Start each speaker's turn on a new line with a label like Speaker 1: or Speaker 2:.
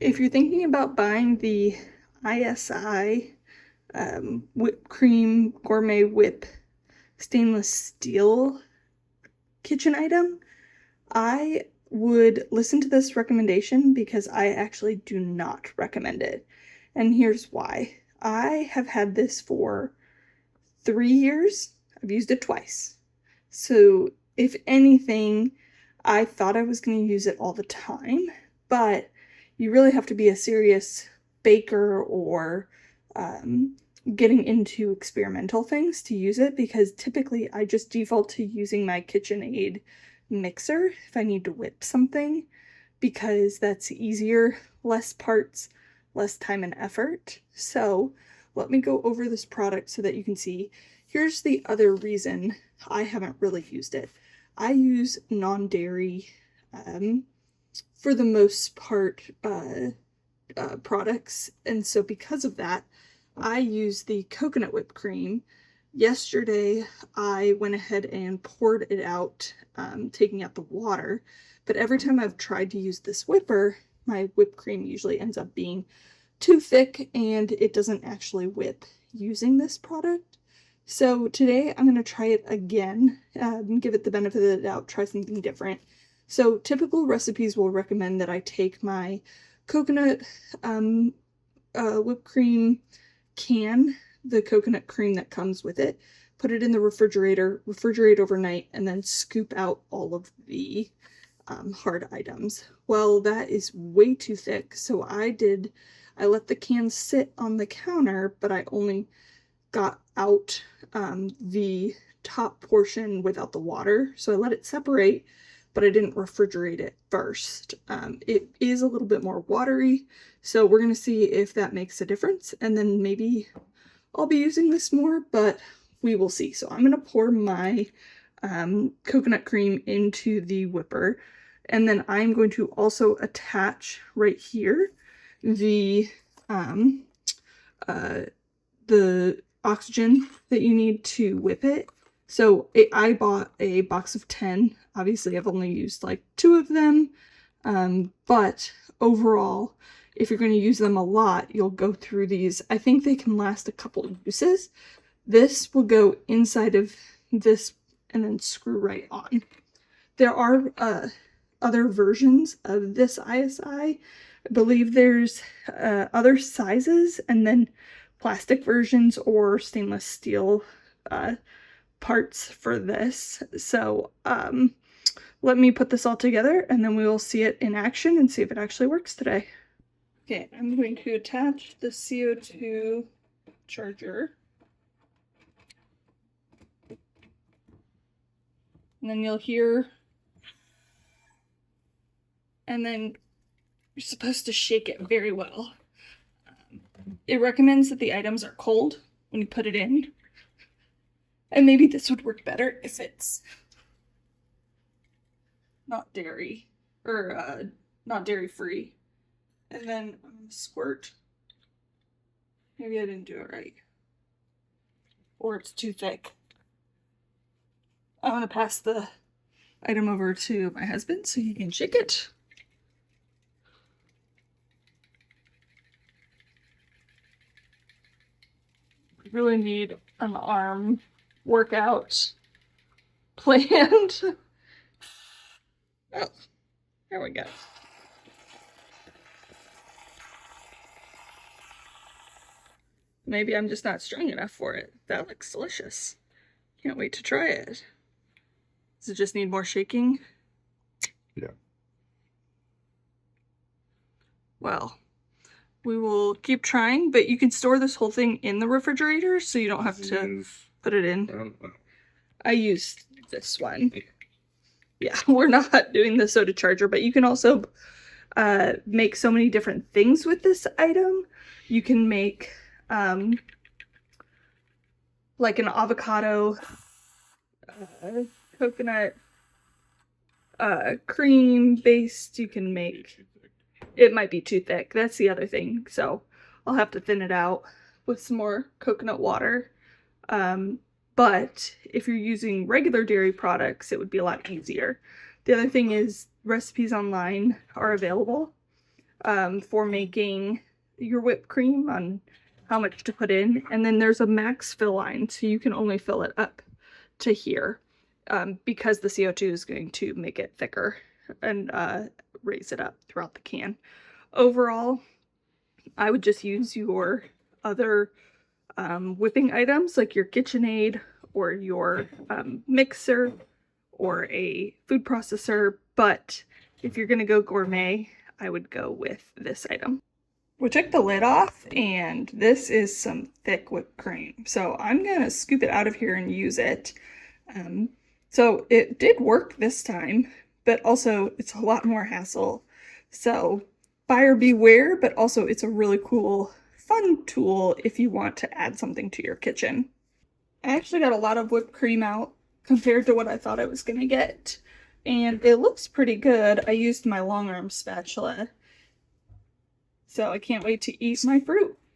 Speaker 1: if you're thinking about buying the iSi whipped cream Gourmet Whip stainless steel kitchen item, I would listen to this recommendation because I actually do not recommend it. And here's why. I have had this for 3 years. I've used it twice. So if anything, I thought I was going to use it all the time, but you really have to be a serious baker or getting into experimental things to use it, because typically I just default to using my KitchenAid mixer if I need to whip something, because that's easier, less parts, less time and effort. So let me go over this product so that you can see. Here's the other reason I haven't really used it. I use non-dairy, for the most part, products, and so because of that, I use the coconut whipped cream. Yesterday, I went ahead and poured it out, taking out the water, but every time I've tried to use this whipper, my whipped cream usually ends up being too thick and it doesn't actually whip using this product. So today I'm going to try it again, give it the benefit of the doubt, try something different. So typical recipes will recommend that I take my coconut whipped cream can, the coconut cream that comes with it, put it in the refrigerator, refrigerate overnight, and then scoop out all of the hard items. Well, that is way too thick, so I let the can sit on the counter, but I only got out the top portion without the water, so I let it separate, but I didn't refrigerate it first. It is a little bit more watery, so we're going to see if that makes a difference, and then maybe I'll be using this more, but we will see. So I'm going to pour my coconut cream into the whipper, and then I'm going to also attach right here the oxygen that you need to whip it. So I bought a box of 10. Obviously, I've only used like 2 of them, but overall, if you're going to use them a lot, you'll go through these. I think they can last a couple of uses. This will go inside of this and then screw right on. There are other versions of this iSi. I believe there's other sizes, and then plastic versions or stainless steel parts for this. So let me put this all together and then we will see it in action and see if it actually works today. Okay, I'm going to attach the CO2 charger. And then you'll hear, and then you're supposed to shake it very well. It recommends that the items are cold when you put it in. And maybe this would work better if it's not dairy, or not dairy free. And then I'm gonna squirt. Maybe I didn't do it right. Or it's too thick. I'm gonna pass the item over to my husband so he can shake it. We really need an arm workout planned. Oh, there we go. Maybe I'm just not strong enough for it. That looks delicious. Can't wait to try it. Does it just need more shaking?
Speaker 2: Yeah.
Speaker 1: Well, we will keep trying, but you can store this whole thing in the refrigerator so you don't have to put it in. I used this one. Yeah, we're not doing the soda charger, but you can also make so many different things with this item. You can make like an avocado coconut cream based. You can make, it might be too thick. That's the other thing. So I'll have to thin it out with some more coconut water. But if you're using regular dairy products, it would be a lot easier. The other thing is recipes online are available. for making your whipped cream on how much to put in. And then there's a max fill line, so you can only fill it up to here because the CO2 is going to make it thicker and raise it up throughout the can. Overall, I would just use your other whipping items like your KitchenAid or your mixer or a food processor, but if you're gonna go gourmet, I would go with this item. We took the lid off, and this is some thick whipped cream. So I'm gonna scoop it out of here and use it. So it did work this time, but also it's a lot more hassle. So buyer beware, but also it's a really cool, fun tool if you want to add something to your kitchen. I actually got a lot of whipped cream out compared to what I thought I was gonna get, and it looks pretty good. I used my long arm spatula, so I can't wait to eat my fruit.